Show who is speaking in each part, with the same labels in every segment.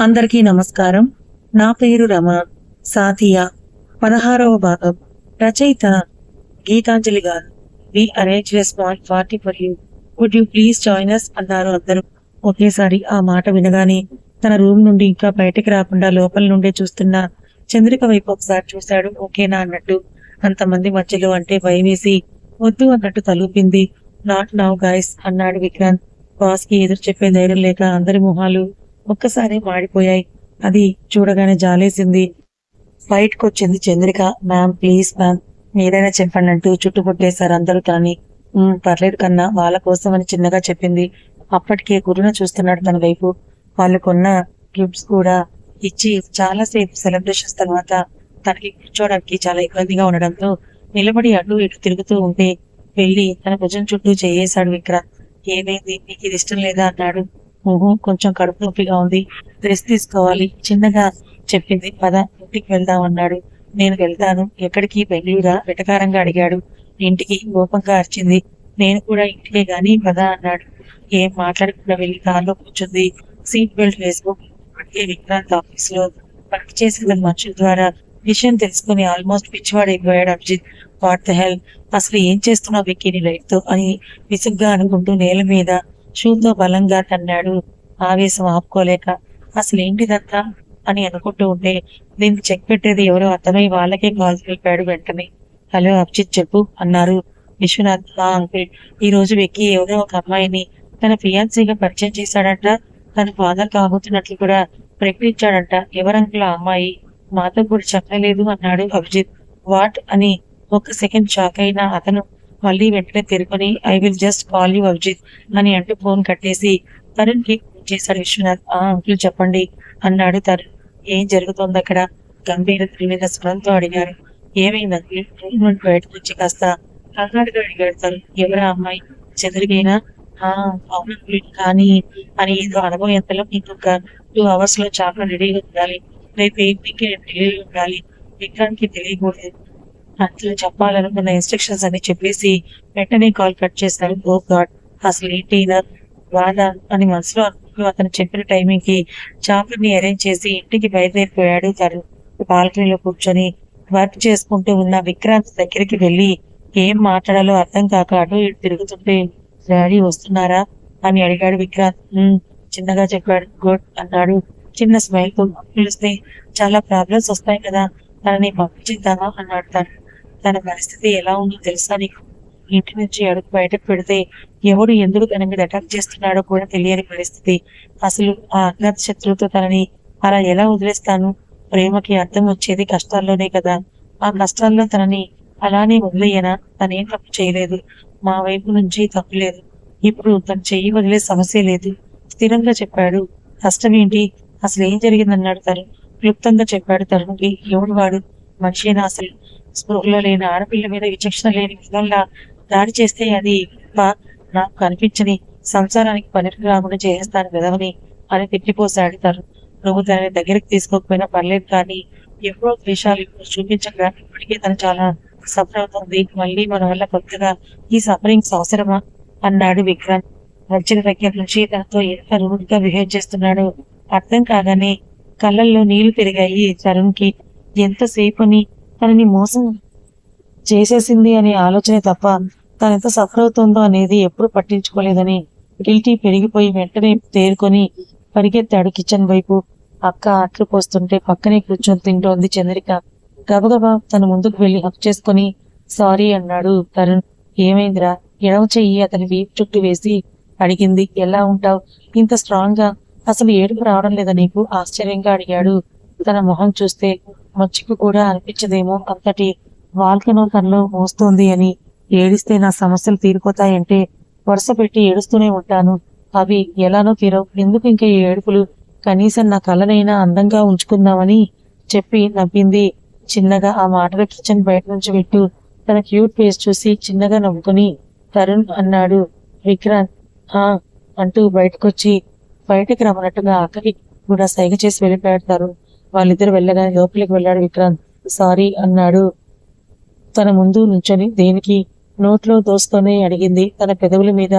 Speaker 1: అందరికీ నమస్కారం. నా పేరు రమ. సాతియా 16వ భాగం. రచయిత గీతాంజలి గారు. We arrange a small party for you. Would you please join us అన్నారు అందరూ. ఒకేసారి ఆ మాట వినగానే తన రూమ్ నుండి ఇంకా బయటికి రాకుండా లోపల నుండే చూస్తున్న చంద్రిక వైపు ఒకసారి చూశాడు. ఓకేనా అన్నట్టు. అంతమంది మధ్యలో అంటే భయమేసి వద్దు అన్నట్టు తలూపింది. నాట్ నౌ గైస్ అన్నాడు విక్రాంత్. బాస్ కి ఎదురు చెప్పే ధైర్యం లేక అందరి మొహాలు ఒక్కసారి మాడిపోయాయి. అది చూడగానే జాలేసింది. బయటకొచ్చింది చంద్రిక. మ్యామ్ ప్లీజ్ మ్యామ్ మీరైనా చెప్పండి అంటూ చుట్టుముట్టేశారు అందరూ తనని. పర్లేదు కన్నా వాళ్ళ కోసం అని చిన్నగా చెప్పింది. అప్పటికే గురున చూస్తున్నాడు తన వైపు. వాళ్ళు కొన్న గిఫ్ట్స్ కూడా ఇచ్చి చాలాసేపు సెలబ్రేషన్స్ తర్వాత తనకి కూర్చోడానికి చాలా ఇబ్బందిగా ఉండడంతో నిలబడి అటు ఇటు తిరుగుతూ ఉంటే వెళ్ళి తన భుజం చుట్టూ చేయేశాడు విక్రాంత్. ఏమైంది, మీకు ఇది ఇష్టం లేదా అన్నాడు. కొంచెం కడుపు నొప్పిగా ఉంది, రెస్ట్ తీసుకోవాలి చిన్నగా చెప్పింది. పద ఇంటికి వెళ్దాం అన్నాడు. నేను వెళ్తాను. ఎక్కడికి? బెంగళూరా వెటకారంగా అడిగాడు. ఇంటికి కోపంగా అరిచింది. నేను కూడా ఇంటికే గాని పద అన్నాడు. ఏం మాట్లాడకుండా వెళ్ళి కార్లో కూర్చుంది. సీట్ బెల్ట్ వేసుకో. ఇప్పటికే విక్రాంత్ ఆఫీస్ లో వర్క్ చేసిన మనుషుల ద్వారా విషయం తెలుసుకుని ఆల్మోస్ట్ పిచ్చివాడైపోయాడు అభిజిత్. వాట్ ద హెల్, అసలు ఏం చేస్తున్నావు విక్కీ నీ లైఫ్ తో అని విసుగ్గా అనుకుంటూ నేల మీద షూతో బలంగా తన్నాడు. ఆవేశం ఆపుకోలేక అసలు ఏంటిదంతా అని అనుకుంటూ ఉంటే దీనికి చెక్ పెట్టేది ఎవరో అతనై వాళ్ళకే కాల్ తెలిపాడు వెంటనే. హలో అభిజిత్ చెప్పు అన్నారు విశ్వనాథ్. అంకుల్, ఈ రోజు వెక్కి ఎవరో ఒక అమ్మాయిని తన ఫియాన్సీగా పరిచయం చేశాడంట. తన ఫాదర్ కాబోతున్నట్లు కూడా ప్రకటించాడంట. ఎవరంకుల్ ఆ అమ్మాయి? మాతో కూడా చెప్పలేదు అన్నాడు అభిజిత్. వాట్ అని ఒక సెకండ్ షాక్ అయిన అతను మళ్ళీ వెంటనే తెరుకొని I will just call you Abhijit అని అంటూ ఫోన్ కట్టేసి తరుణ్ కి చేశాడు విశ్వనాథ్. అంకుల్ చెప్పండి అన్నాడు తరుణ్. ఏం జరుగుతోంది అక్కడ? గంభీర మీద స్వరంతో అడిగారు. ఏమైంది అంకుల్? ట్రీట్మెంట్ బయటకు వచ్చి కాస్త కంగారుగా అడిగాడు తరుణ్. ఎవరా అమ్మాయి? చంద్రికేనా? అవును కానీ అని ఏదో అనుభవంతలో ఇంకొక 2 hours లో చాలా రెడీగా ఉండాలి. రేపు ఈవినింగ్ ఢిల్లీలో ఉండాలి. విక్రాంత్ తెలియకూడదు అట్లా చెప్పాలనుకున్న ఇన్స్ట్రక్షన్స్ అని చెప్పేసి వెంటనే కాల్ కట్ చేశారు. ఓ గాడ్, అసలు ఏంటి బాధ అని మనసులో అనుకుంటూ అతను చెప్పిన టైమింగ్ కి చాపర్ని అరేంజ్ చేసి ఇంటికి బయలుదేరిపోయాడు. తను బాల్కనీలో కూర్చొని వర్క్ చేసుకుంటూ ఉన్న విక్రాంత్ దగ్గరికి వెళ్ళి ఏం మాట్లాడాలో అర్థం కాక అటు ఇటు తిరుగుతుంటే డాడీ వస్తున్నారా అని అడిగాడు విక్రాంత్. చిన్నగా చెప్పాడు. గుడ్ అన్నాడు చిన్న స్మైల్ తో. పిలిస్తే చాలా ప్రాబ్లమ్స్ వస్తాయి కదా, తనని పంపించేద్దామా అన్నాడు తను. తన పరిస్థితి ఎలా ఉందో తెలుసా నీకు? ఇంటి నుంచి అడుగు బయటకు పెడితే ఎవడు ఎందుకు తన మీద అటాక్ చేస్తున్నాడో కూడా తెలియని పరిస్థితి. అసలు ఆ అజ్ఞాత శత్రువుతో తనని అలా ఎలా వదిలేస్తాను? ప్రేమకి అర్థం వచ్చేది కష్టాల్లోనే కదా. ఆ కష్టాల్లో తనని అలానే వదిలేయనా? తనేం తప్పు చేయలేదు. మా వైపు నుంచి తప్పు లేదు. ఇప్పుడు తను చెయ్యి వదిలే సమస్య లేదు స్థిరంగా చెప్పాడు. కష్టం ఏంటి? అసలు ఏం జరిగిందన్నాడు తరుణ్. క్లుప్తంగా చెప్పాడు తరుణ్కి. ఎవడు వాడు? మనిషినా అసలు? స్పృహలో లేని ఆడపిల్ల మీద విచక్షణ లేని విధంగా దాడి చేస్తే అది నాకు కనిపించని సంసారానికి పనికి రాకుండా చేస్తాను విధవని అని తిట్టిపోసాడు తరుణ్. నువ్వు దాని దగ్గరికి తీసుకోకపోయినా పర్లేదు కానీ ఎప్పుడో ద్వేషాలు ఇప్పుడు చూపించగా ఇప్పటికే తను చాలా సఫర్ అవుతుంది. మళ్ళీ మన వల్ల కొత్తగా ఈ సఫరింగ్స్ అవసరమా అన్నాడు విక్రాంత్. వచ్చిన దగ్గర నుంచి తనతో ఎంత రూడ్ గా బిహేవ్ చేస్తున్నాడో అర్థం కాగానే కళ్ళల్లో నీళ్లు తిరిగాయి తరుణ్ కి. ఎంతసేపని తనని మోసం చేసేసింది అనే ఆలోచనే తప్ప తనెంత సఫర్ అవుతుందో అనేది ఎప్పుడు పట్టించుకోలేదని గిల్టీ పెరిగిపోయి వెంటనే తేరుకొని పరిగెత్తాడు కిచెన్ వైపు. అక్క అట్లు పోస్తుంటే పక్కనే కూర్చొని తింటోంది చంద్రిక. గబగబా తన ముందుకు వెళ్లి హక్ చేసుకుని సారీ అన్నాడు తరుణ్. ఏమైందిరా? ఎడవ చెయ్యి అతని వీపు చుట్టూ వేసి అడిగింది. ఎలా ఉంటావు ఇంత స్ట్రాంగ్ గా? అసలు ఏడుపు రావడం లేదా నీకు? ఆశ్చర్యంగా అడిగాడు. తన మొహం చూస్తే మచ్చికు కూడా అనిపించదేమో అంతటి వాల్కనో తనలో మోస్తోంది అని. ఏడిస్తే నా సమస్యలు తీరిపోతాయంటే వరుస పెట్టి ఏడుస్తూనే ఉంటాను. అవి ఎలానో తీరవు. ఎందుకు ఇంకా ఈ ఏడుపులు? కనీసం నా కళ్ళనైనా అందంగా ఉంచుకుందామని చెప్పి నవ్వింది చిన్నగా. ఆ మాటలు కిచెన్ బయట నుంచి పెట్టు తన క్యూట్ ఫేస్ చూసి చిన్నగా నవ్వుకుని తరుణ్ అన్నాడు. విక్రాంత్ అంటూ బయటకు రమ్మన్నట్టుగా అక్కకి కూడా సైగ చేసి వెళ్ళిపోయాడు తరుణ్. వాళ్ళిద్దరు వెళ్ళగానే లోపలికి వెళ్ళాడు విక్రాంత్. సారీ అన్నాడు తన ముందు నుంచొని. దేనికి? నోట్లో దోసుకొని అడిగింది తన పెదవుల మీద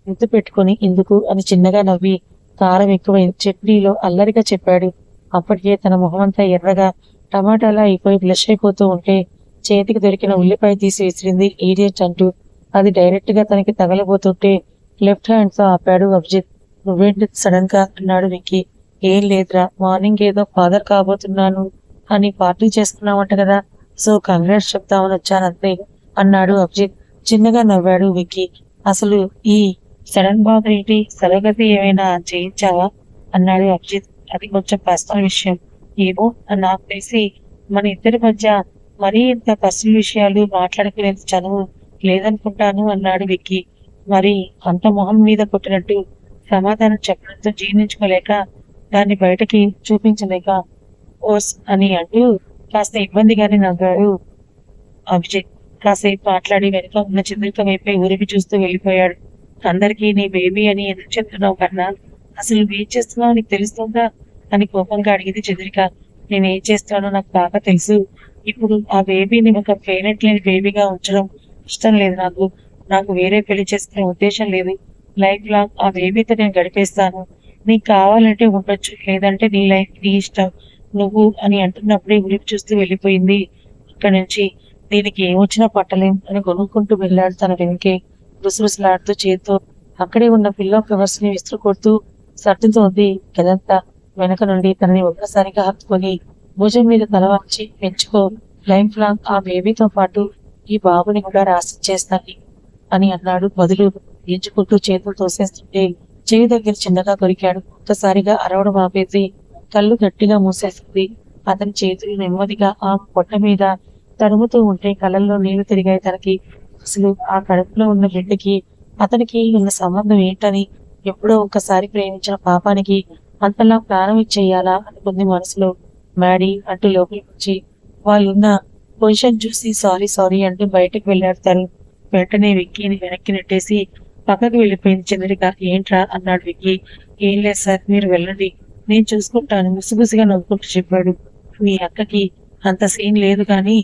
Speaker 1: ముద్దు పెట్టుకుని. ఎందుకు అని చిన్నగా నవ్వి కారం ఎక్కువైంది. చట్నీలో అల్లరిగా చెప్పాడు. అప్పటికే తన మొహమంతా ఎర్రగా టమాటాలా అయిపోయి బ్లష్ అయిపోతూ ఉంటే చేతికి దొరికిన ఉల్లిపాయ తీసి విసిరింది ఈడియట్ అంటూ. అది డైరెక్ట్ గా తనకి తగలబోతుంటే లెఫ్ట్ హ్యాండ్ తో ఆపాడు అభిజిత్. నువ్వేంటి సడన్ గా అన్నాడు విక్కీ. ఏం లేదురా, మార్నింగ్ ఏదో ఫాదర్ కాబోతున్నాను అని పార్టీ చేసుకున్నామంట కదా, సో కంగ్రాట్స్ చెప్తామని వచ్చానంతే అన్నాడు అభిజిత్. చిన్నగా నవ్వాడు విక్కీ. అసలు ఈ సడన్ బాధ ఏంటి, సరోగతి ఏమైనా చేయించావా అన్నాడు అభిజిత్. అది కొంచెం పర్సనల్ విషయం. ఏమో నాకు తెలిసి మన ఇద్దరి మధ్య మరీ ఇంత పర్సనల్ విషయాలు మాట్లాడుకునేంత చనువు లేదనుకుంటాను అన్నాడు విక్కీ. మరి అంత మొహం మీద కొట్టినట్టు సమాధానం చెప్పడంతో జీర్ణించుకోలేక దాన్ని బయటకి చూపించలేక ఓస్ అని అంటూ కాస్త ఇబ్బందిగానే నవ్వాడు అభిజిత్. కాసేపు మాట్లాడి వెనుక ఉన్న చంద్రిక వైపే ఊరికి చూస్తూ వెళ్ళిపోయాడు. అందరికీ నీ బేబీ అని ఎందుకు చెప్తున్నావు కన్నా, అసలు నువ్వేం చేస్తున్నావు నీకు తెలుస్తుందా అని కోపంగా అడిగింది చంద్రిక. నేనేం చేస్తానో నాకు బాగా తెలుసు. ఇప్పుడు ఆ బేబీని ఒక పేరెంట్ లేని బేబీగా ఉంచడం ఇష్టం లేదు నాకు. నాకు వేరే పెళ్లి చేసుకునే ఉద్దేశం లేదు. లైఫ్ లాంగ్ ఆ బేబీతో నేను గడిపేస్తాను. నీకు కావాలంటే ఉండొచ్చు, లేదంటే నీ లైఫ్ నీ ఇష్టం నువ్వు అని అంటున్నప్పుడే ఉలిపి చూస్తూ వెళ్ళిపోయింది. ఇక్కడ నుంచి దీనికి ఏమొచ్చినా పట్టలేం అని కొనుక్కుంటూ వెళ్ళాడు తన వెనుకే. రుసరుసలాడుతూ చేతితో అక్కడే ఉన్న పిల్లో కవర్స్ ని విసురు కొడుతూ సర్దుతోంది గదంతా. వెనక నుండి తనని ఒక్కసారిగా హత్తుకొని భుజం మీద తల వంచి పెంచుకో, లైఫ్ లాంగ్ ఆ బేబీతో పాటు ఈ బాబుని కూడా రాసిచ్చేస్తాను అని అన్నాడు. బదులు ఎంచుకుంటూ చేతులు తోసేస్తుంటే చెవి దగ్గర చిన్నగా కొరికాడు. ఒక్కసారిగా అరవడం ఆపేసి కళ్ళు గట్టిగా మూసేసింది. అతని చేతులు నెమ్మదిగా ఆ పొట్ట మీద తడుముతూ ఉంటే కళ్ళల్లో నీళ్లు తిరిగాయి తనకి. అసలు ఆ కడుపులో ఉన్న బిడ్డకి అతనికి ఉన్న సంబంధం ఏంటని, ఎప్పుడో ఒక్కసారి ప్రేమించిన పాపానికి అంతలా ప్రాణం ఇచ్చేయాలా అనుకుంది మనసులో. మ్యాడీ అంటూ లోపలికి వచ్చి వాళ్ళున్న పొజిషన్ చూసి సారీ సారీ అంటూ బయటకు వెళ్ళాడు తను. వెంటనే విక్కీని వెనక్కి నెట్టేసి పక్కకు వెళ్ళిపోయింది చంద్రిక. ఏంట్రా అన్నాడు విక్కీ. ఏం లేదు సార్, మీరు వెళ్ళండి, నేను చూసుకుంటాను ముసిముసిగా నవ్వుకుంటూ చెప్పాడు. మీ అక్కకి అంత సీన్ లేదు కానీ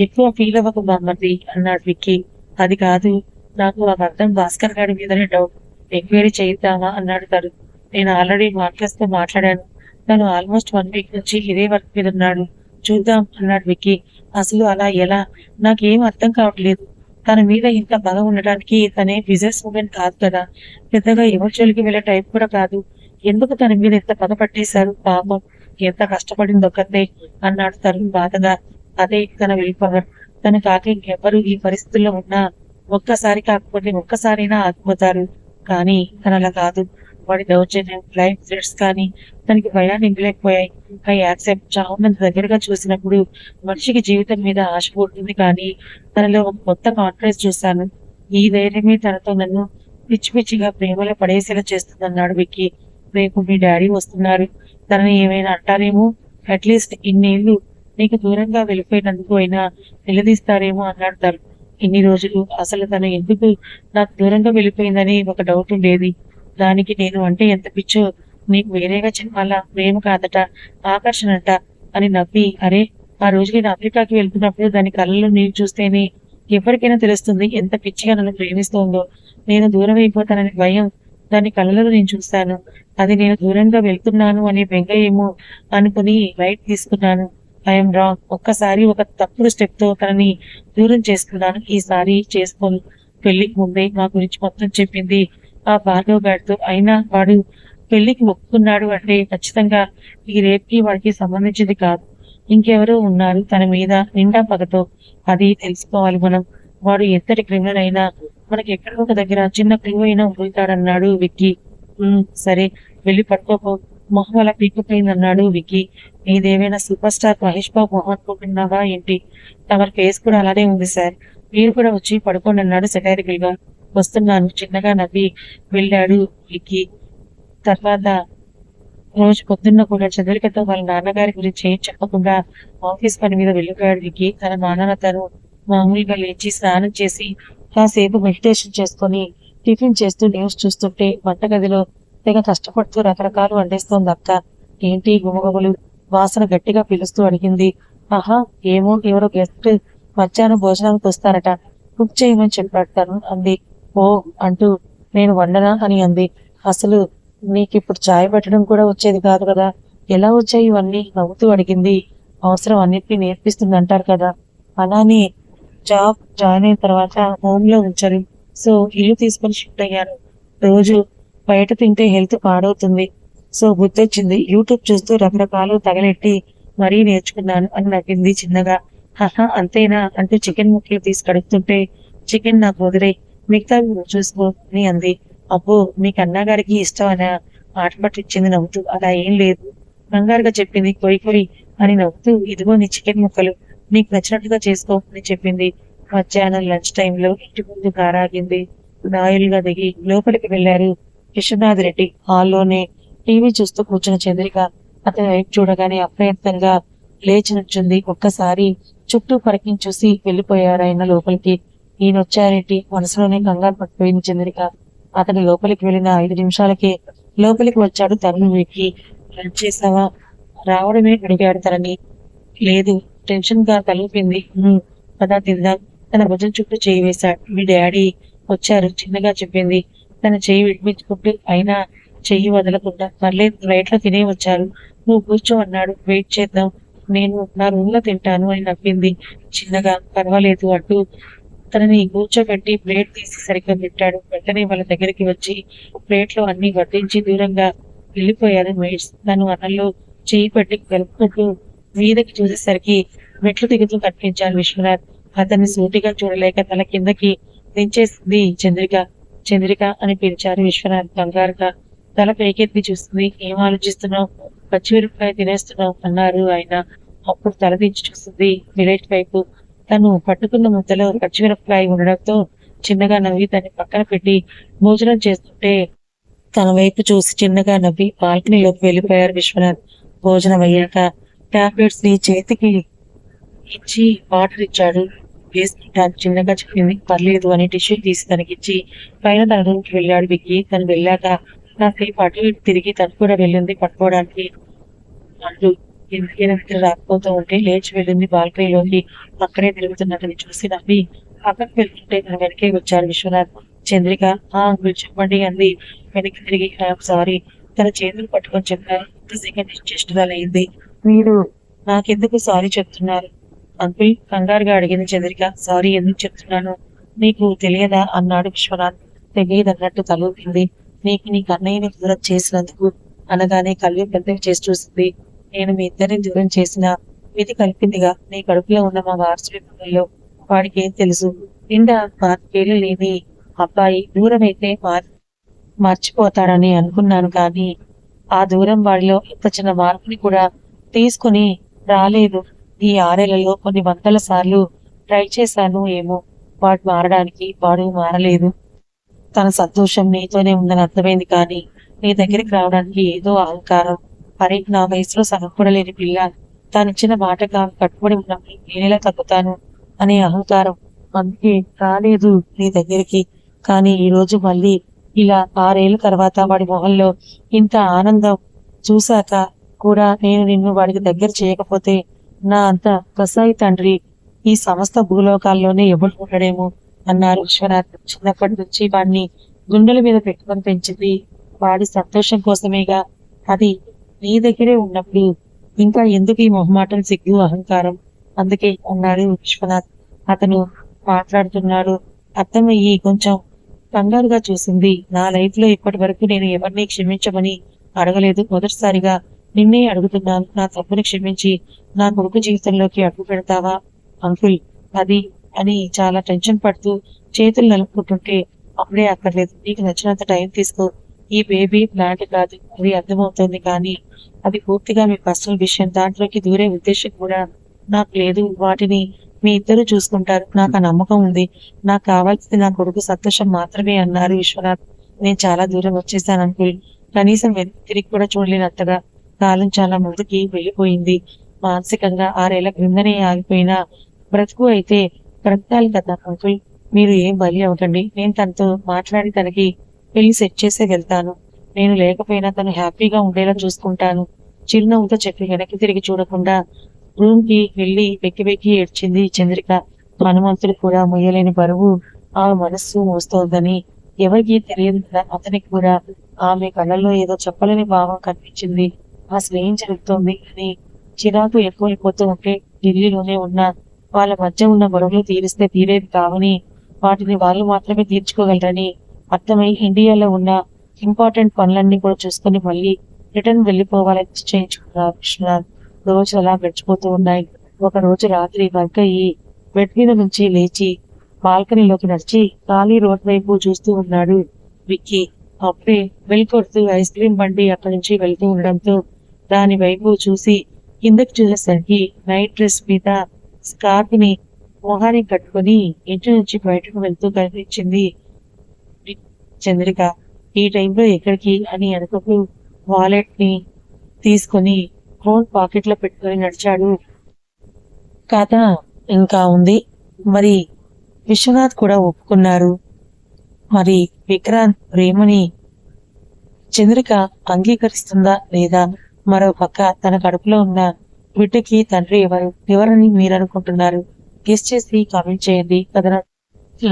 Speaker 1: ఎక్కువ ఫీల్ అవ్వకు బామ్మర్ది అన్నాడు విక్కీ. అది కాదు, నాకు ఆ అర్థం భాస్కర్ గారి మీదనే డౌట్. ఎంక్వైరీ చేయిద్దామా అన్నాడు తను. నేను ఆల్రెడీ మార్కెస్ తో మాట్లాడాను. తను ఆల్మోస్ట్ 1 వీక్ నుంచి ఇదే వర్క్ మీద ఉన్నాడు. చూద్దాం అన్నాడు విక్కీ. అసలు అలా ఎలా, నాకేం అర్థం కావట్లేదు. తన మీద ఇంత పగ ఉండడానికి తనే బిజినెస్ ఉమెన్ కాదు కదా, పెద్దగా ఎమోషనల్కి వెళ్ళే టైప్ కూడా కాదు. ఎందుకు తన మీద ఎంత పగ పట్టేశారు పాపం, ఎంత కష్టపడింది ఒక్కతే అన్నాడు తరుణ్ బాధగా. అదే తన వెళ్ళిపోవడం. తన కాక ఇంకెవ్వరు ఈ పరిస్థితుల్లో ఉన్నా ఒక్కసారి కాకపోతే ఒక్కసారైనా ఆగిపోతారు. కానీ తనలా కాదు. వాడి దౌర్జన్యం, లైఫ్ థ్రెట్స్ కానీ తనకి భయాన్ని ఇంగలేకపోయాయి. ఐ యాక్సెప్ట్, చావునంత దగ్గరగా చూసినప్పుడు మనిషికి జీవితం మీద ఆశ పుడుతుంది, కానీ తనలో ఒక కొత్త కాన్ఫిడెన్స్ చూశాను. ఈ ధైర్యమే తనతో నన్ను పిచ్చి పిచ్చిగా ప్రేమలో పడేసేలా చేస్తుందన్నాడు విక్కీ. రేపు మీ డాడీ వస్తున్నారు, తనని ఏమైనా అంటారేమో, అట్లీస్ట్ ఇన్నేళ్లు నీకు దూరంగా వెళ్ళిపోయినందుకు అయినా నిలదీస్తారేమో అన్నాడు తను. ఇన్ని రోజులు అసలు తను ఎందుకు నాకు దూరంగా వెళ్ళిపోయిందని ఒక డౌట్ ఉండేది. దానికి నేను అంటే ఎంత పిచ్చో నీకు వేరేగా చెప్పాలా, ప్రేమ కాదట, ఆకర్షణట అని నవ్వి, అరే ఆ రోజు నేను అమెరికాకి వెళ్తున్నప్పుడు దాని కళ్ళలో నీరు చూస్తేనే ఎవరికైనా తెలుస్తుంది ఎంత పిచ్చిగా నన్ను ప్రేమిస్తోందో. నేను దూరం అయిపోతానని భయం దాని కళ్ళలో నేను చూస్తాను. అది నేను దూరంగా వెళ్తున్నాను అనే బెంగ ఏమో అనుకుని రైట్ తీసుకున్నాను. I'm wrong. ఒక్కసారి ఒక తప్పుడు స్టెప్ తో తనని దూరం చేసుకున్నాను. ఈసారి చేసుకోను. పెళ్లికి ముందే మా గురించి మొత్తం చెప్పింది ఆ భార్గవ్ గారితో. అయినా వాడు పెళ్లికి ఒప్పుకున్నాడు అంటే ఖచ్చితంగా ఈ రేపుకి వాడికి సంబంధించింది కాదు, ఇంకెవరో ఉన్నారు తన మీద నిండా పగతో. అది తెలుసుకోవాలి మనం. వాడు ఎంతటి క్రిమినల్ అయినా మనకి ఎక్కడో ఒక దగ్గర చిన్న క్లూ అయినా ఊరుతాడన్నాడు విక్కీ. సరే వెళ్ళి పడుకోపో, మొహం అలా పీకిపోయిందన్నాడు విక్కీ. నీదేమైనా సూపర్ స్టార్ మహేష్ బాబు మొహం అనుకుంటున్నావా ఏంటి? తమ ఫేస్ కూడా అలానే ఉంది సార్, మీరు కూడా వచ్చి పడుకోండి అన్నాడు సెటైరికల్ గా. వస్తున్నాను చిన్నగా నవ్వి వెళ్ళాడు విక్కీ. తర్వాత రోజు పొద్దున్న కూడా చంద్రికతో వాళ్ళ నాన్నగారి గురించి ఏం చెప్పకుండా ఆఫీస్ పని మీద వెళ్ళిపోయాడు విక్కీ. తన నాన్న తను మామూలుగా లేచి స్నానం చేసి కాసేపు మెడిటేషన్ చేసుకొని టిఫిన్ చేస్తూ న్యూస్ చూస్తుంటే వంటగదిలో తెగ కష్టపడుతూ రకరకాలు వండేస్తోంది అక్క. ఏంటి గుమగుమలు, వాసన గట్టిగా పిలుస్తూ అడిగింది. ఆహా ఏమో, ఎవరో గెస్ట్ మధ్యాహ్నం భోజనానికి వస్తారట, కుక్ చేయమని చెప్పాడు తను అంది. ఓ అంటూ నేను వండనా అని అంది. అసలు నీకిప్పుడు చాయ్ పెట్టడం కూడా వచ్చేది కాదు కదా, ఎలా వచ్చాయి ఇవన్నీ? నవ్వుతూ అడిగింది. అవసరం అన్నిటినీ నేర్పిస్తుందంటారు కదా. అలానే జాయిన్ అయిన తర్వాత హోమ్ లో ఉంచారు. సో ఇల్లు తీసుకొని షిఫ్ట్ అయ్యాను. రోజు బయట తింటే హెల్త్ పాడవుతుంది. సో గుర్తొచ్చింది, యూట్యూబ్ చూస్తూ రకరకాలు తగలెట్టి మరీ నేర్చుకున్నాను అని నవ్వింది చిన్నగా. హహా అంతేనా అంటూ చికెన్ ముక్కలు తీసి కడుగుతుంటే, చికెన్ నాకు వదిలేయ్, మిగతావి నువ్వు చూసుకో అని అంది. అబ్బో మీకు అన్నగారికి ఇష్టం అనా? ఆట పట్టించింది నవ్వుతూ. అలా ఏం లేదు, కంగారుగా చెప్పింది. కొయ్ కొయ్ అని నవ్వుతూ, ఇదిగో నీ చికెన్ ముక్కలు, నీకు నచ్చినట్టుగా చేసుకో అని చెప్పింది. మధ్యాహ్నం లంచ్ టైంలో ఇంటి ముందు కారాగింది. రాయలుగా దిగి లోపలికి వెళ్లారు విశ్వనాథ్ రెడ్డి. హాల్లోనే టీవీ చూస్తూ కూర్చున్న చంద్రిక అతని వైపు చూడగానే అప్రయత్నంగా లేచి నుంచుంది. ఒక్కసారి చుట్టూ పరకించి చూసి వెళ్ళిపోయారు ఆయన లోపలికి. ఈయనొచ్చారేంటి మనసులోనే కంగారు పడిపోయింది చంద్రిక. అతని లోపలికి వెళ్ళిన 5 నిమిషాలకే లోపలికి వచ్చాడు తరుణ్ వెక్కి. లంచ్ చేసావా? రావడమే అడిగాడు తనని. లేదు, టెన్షన్ గా తలూపింది. పదా తిందాం. తన భుజం చుట్టూ చేయి వేశాడు. మీ డాడీ వచ్చారు చిన్నగా చెప్పింది. తన చెయ్యి విడిపించుకుంటూ అయినా చెయ్యి వదలకుండా. పర్లేదు, లైట్ లో తినే వచ్చారు, నువ్వు కూర్చో అన్నాడు. వెయిట్ చేద్దాం, నేను నా రూమ్ లో తింటాను అని నవ్వింది చిన్నగా. పర్వాలేదు అంటూ తనని కూర్చోబెట్టి ప్లేట్ తీసి సరిగ్గా పెట్టాడు. వెంటనే వాళ్ళ దగ్గరికి వచ్చి ప్లేట్ లో అన్ని వడ్డించి దూరంగా వెళ్ళిపోయారు మేట్స్. తను అన్నంలో చేయి పెట్టి కలుపుకుంటూ మీదకి చూసేసరికి మెట్లు దిగుతూ కనిపించారు విశ్వనాథ్. అతన్ని సూటిగా చూడలేక తల కిందకి దించేసింది చంద్రిక. చంద్రిక అని పిలిచారు విశ్వనాథ్ కంగారుగా. తల పైకెత్తి చూస్తుంది. ఏం ఆలోచిస్తున్నావు? పచ్చిమిరపకాయ తినేస్తున్నావు అన్నారు ఆయన. అప్పుడు తల దించి చూస్తుంది విలేజ్ వైపు. తను పట్టుకున్న ముద్దలో పచ్చిమిరపకాయ ఉండడంతో చిన్నగా నవ్వి దాన్ని పక్కన పెట్టి భోజనం చేస్తుంటే తన వైపు చూసి చిన్నగా నవ్వి బాల్కనీలోకి వెళ్ళిపోయారు విశ్వనాథ్. భోజనం అయ్యాక టాబ్లెట్స్ ని చేతికి ఇచ్చి వాటర్ ఇచ్చాడు. వేసుకుంటాను చిన్నగా చెప్పింది. పర్లేదు అని టిష్యూ తీసి తనకిచ్చి పైన తన రూమ్కి వెళ్ళాడు విక్కీ. తను వెళ్ళాక కాసేపు అటు ఇటు తిరిగి తను కూడా వెళ్ళింది పట్టుకోవడానికి. అంటూ ఎందుకైనా నిద్ర రాకపోతూ ఉంటే లేచి వెళ్ళింది బాల్కనీలోకి. పక్కనే తిరుగుతున్నదని చూసి నవ్వి పక్కకు వెళ్తుంటే తన వెనకే వచ్చారు విశ్వనాథ్. చంద్రిక అంకుల్ చెప్పండి అంది. వెనక్కి తిరిగి సారీ తన చేతులు పట్టుకొని చెప్పారు. సెకండ్ చేష్టలు అయింది. మీరు నాకెందుకు సారీ చెప్తున్నారు అంకుల్? కంగారుగా అడిగింది చంద్రిక. సారీ ఎందుకు చెప్తున్నాను నీకు తెలియదా అన్నాడు విశ్వనాథ్. తెలియదన్నట్టు తలూపింది. నీకు నీ కన్నయ్యని దూరం చేసినందుకు అనగానే కళ్ళు పెద్దవి చేసి చూసింది. నేను మీ ఇద్దరిని దూరం చేసిన విధి కలిపిందిగా. నీ కడుపులో ఉన్న మా వారసుడి పిల్లల్లో వాడికి ఏం తెలుసు? నిండా 4 లేని అబ్బాయి దూరం అయితే మర్చిపోతాడని అనుకున్నాను, కానీ ఆ దూరం వాడిలో ఇంత చిన్న మార్పుని కూడా తీసుకుని రాలేదు. ఈ 6 ఏళ్లలో కొన్ని వందల సార్లు ట్రై చేశాను. ఏమో వాడు మారడానికి. వాడు మారలేదు. తన సంతోషం నీతోనే ఉందని అర్థమైంది, కానీ నీ దగ్గరికి రావడానికి ఏదో అహంకారం. అరే, నా వయసులో సగం కూడా లేని పిల్ల తానిచ్చిన మాటగా కట్టుబడి ఉన్నప్పుడు నేనెలా తగ్గుతాను అనే అహంకారం. అందుకే రాలేదు నీ దగ్గరికి. కానీ ఈ రోజు మళ్ళీ ఇలా 6 ఏళ్ల తర్వాత వాడి మొహంలో ఇంత ఆనందం చూశాక కూడా నేను నిన్ను వాడికి దగ్గర చేయకపోతే నా అంత కసాయి తండ్రి ఈ సమస్త భూలోకాల్లోనే ఎవరు ఉండడేమో అన్నారు విశ్వనాథ్. చిన్నప్పటి నుంచి వాడిని గుండెల మీద పెట్టుకొని పెంచింది వాడి సంతోషం కోసమేగా. అది నీ దగ్గరే ఉన్నప్పుడు ఇంకా ఎందుకు ఈ మొహమాటం, సిగ్గు, అహంకారం? అందుకే అన్నాడు విశ్వనాథ్. అతను మాట్లాడుతున్నాడు అర్థమయ్యి కొంచెం కంగారుగా చూసింది. నా లైఫ్ లో ఇప్పటి వరకు నేను ఎవరిని క్షమించమని అడగలేదు. మొదటిసారిగా నిన్నే అడుగుతున్నాను. నా తప్పుని క్షమించి నా కొడుకు జీవితంలోకి అడుగు పెడతావా అంకుల్? అది అని చాలా టెన్షన్ పడుతూ చేతులు నలుపుకుంటుంటే, అప్పుడే అక్కర్లేదు, నీకు నచ్చినంత టైం తీసుకో. ఈ బేబీ ప్లాంట్ కాదు, అది అర్థమవుతుంది, కానీ అది పూర్తిగా మీ పర్సనల్ విషయం. దాంట్లోకి దూరే ఉద్దేశం కూడా నాకు లేదు. వాటిని మీ ఇద్దరు చూసుకుంటారు, నాకు ఆ నమ్మకం ఉంది. నాకు కావాల్సింది నా కొడుకు సంతోషం మాత్రమే అన్నారు విశ్వనాథ్. నేను చాలా దూరం వచ్చేసాను అంకుల్. కనీసం తిరిగి కూడా చూడలేనంతగా కాలం చాలా ముందుకి వెళ్ళిపోయింది. మానసికంగా 6 ఏళ్ల క్రిందనే ఆగిపోయిన బ్రతుకు అయితే బ్రతకాలి కదా అంకుల్. మీరు ఏం బలి అవ్వకండి. నేను తనతో మాట్లాడి తనకి పెళ్లి సెట్ చేసే వెళ్తాను. నేను లేకపోయినా తను హ్యాపీగా ఉండేలా చూసుకుంటాను. చిరునవ్వుతో చెప్పి వెనక్కి తిరిగి చూడకుండా రూమ్ కి వెళ్లి వెక్కి వెక్కి ఏడ్చింది చంద్రిక. హనుమంతుడు కూడా మొయ్యలేని బరువు ఆ మనస్సు మోస్తోందని ఎవరికీ తెలియదు కదా. అతనికి కూడా ఆమె కళ్ళల్లో ఏదో చెప్పలేని భావం కనిపించింది. అసలు ఏం జరుగుతోంది అని చిరాకు ఎక్కువైపోతూ ఉంటే ఢిల్లీలోనే ఉన్న వాళ్ళ మధ్య ఉన్న గొడవలు తీరిస్తే తీరేది కావని, వాటిని వాళ్ళు మాత్రమే తీర్చుకోగలరని అర్థమై ఇండియాలో ఉన్న ఇంపార్టెంట్ పనులన్నీ కూడా చూసుకుని మళ్ళీ రిటర్న్ వెళ్ళిపోవాలని నిశ్చయించుకున్నారు విశ్వనాథ్. రోజులు అలా గడిచిపోతూ ఉన్నాయి. ఒక రోజు రాత్రి వర్గయ్యి బెడ్ మీద నుంచి లేచి బాల్కనీలోకి నడిచి ఖాళీ రోడ్ వైపు చూస్తూ ఉన్నాడు విక్కీ. అప్పుడే బెల్ కొడుతూ ఐస్ క్రీమ్ బండి అక్కడి నుంచి వెళ్తూ ఉండడంతో దాని వైపు చూసి కిందకి చూసేసరికి నైట్ డ్రెస్ మీద స్కార్ఫ్ ని మొహానికి కట్టుకుని ఇంటి నుంచి బయటకు వెళ్తూ కనిపించింది చంద్రిక. ఈ టైంలో ఎక్కడికి అని అనుకుంటూ వాలెట్ ని తీసుకుని ఫోన్ పాకెట్ లో పెట్టుకుని నడిచాడు. కథ ఇంకా ఉంది. మరి విశ్వనాథ్ కూడా ఒప్పుకున్నారు. మరి విక్రాంత్ ప్రేమని చంద్రిక అంగీకరిస్తుందా లేదా? మరో పక్క తన కడుపులో ఉన్న బిడ్డకి తండ్రి ఎవరని మీరు అనుకుంటున్నారు? గెస్ చేసి కామెంట్ చేయండి. కథను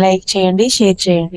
Speaker 1: లైక్ చేయండి, షేర్ చేయండి.